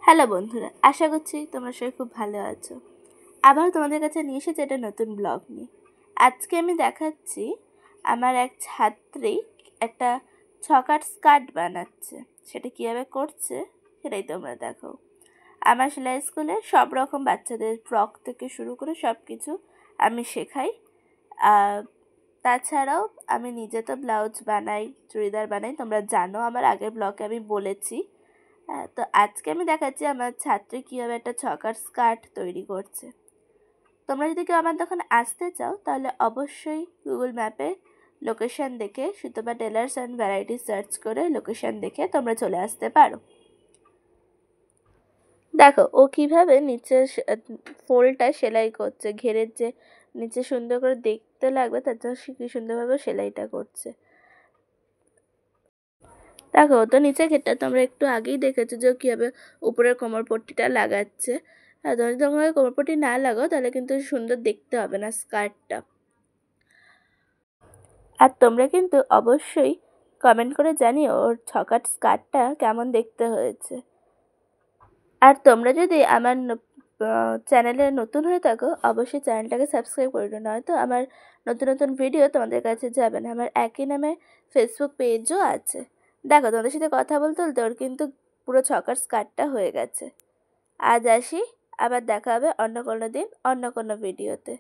Hello বন্ধুরা, আশা করছি তোমরা সবাই খুব ভালো আছো। আবার তোমাদের কাছে নিয়ে এসেছি একটা নতুন ব্লগ নিয়ে। আজকে আমি দেখাচ্ছি আমার এক ছাত্রী একটা ছকার স্কার্ট বানাচ্ছে। সেটা কীভাবে করছে সেটাই তোমরা দেখো। আমার সেলাই স্কুলে সব রকম বাচ্চাদের ফ্রক থেকে শুরু করে সব কিছু আমি শেখাই। তাছাড়াও আমি নিজে তো ব্লাউজ বানাই, চুড়িদার বানাই, তোমরা জানো, আমার আগের ব্লগে আমি বলেছি। তো আজকে আমি দেখাচ্ছি আমার ছাত্রী কীভাবে একটা ছকার স্কার্ট তৈরি করছে। তোমরা যদি কেউ আমার দোকানে আসতে চাও তাহলে অবশ্যই গুগল ম্যাপে লোকেশান দেখে Sutapa tailors and variety search করে লোকেশান দেখে তোমরা চলে আসতে পারো। দেখো ও কীভাবে নিচের ফোল্ডটা সেলাই করছে, ঘেরের যে নিচে সুন্দর করে দেখতে লাগবে তার জন্য কী সুন্দরভাবে সেলাইটা করছে। দেখো তো নিচে ঘেরটা তোমরা একটু আগেই দেখেছো যে কীভাবে উপরের কোমরপট্টিটা লাগাচ্ছে। আর যদি তোমরা কোমরপট্টি না লাগাও তাহলে কিন্তু সুন্দর দেখতে হবে না স্কার্টটা। আর তোমরা কিন্তু অবশ্যই কমেন্ট করে জানিও ওর ছকার স্কার্টটা কেমন দেখতে হয়েছে। আর তোমরা যদি আমার চ্যানেলে নতুন হয়ে থাকো অবশ্যই চ্যানেলটাকে সাবস্ক্রাইব করে দিও, নয়তো আমার নতুন নতুন ভিডিও তোমাদের কাছে যাবে না। আমার একই নামে ফেসবুক পেজও আছে। দেখো তোমাদের সাথে কথা বলতে বলতে ওর কিন্তু পুরো ছকার স্কার্টটা হয়ে গেছে। আজ আসি, আবার দেখা হবে অন্য কোনো দিন অন্য কোনো ভিডিওতে।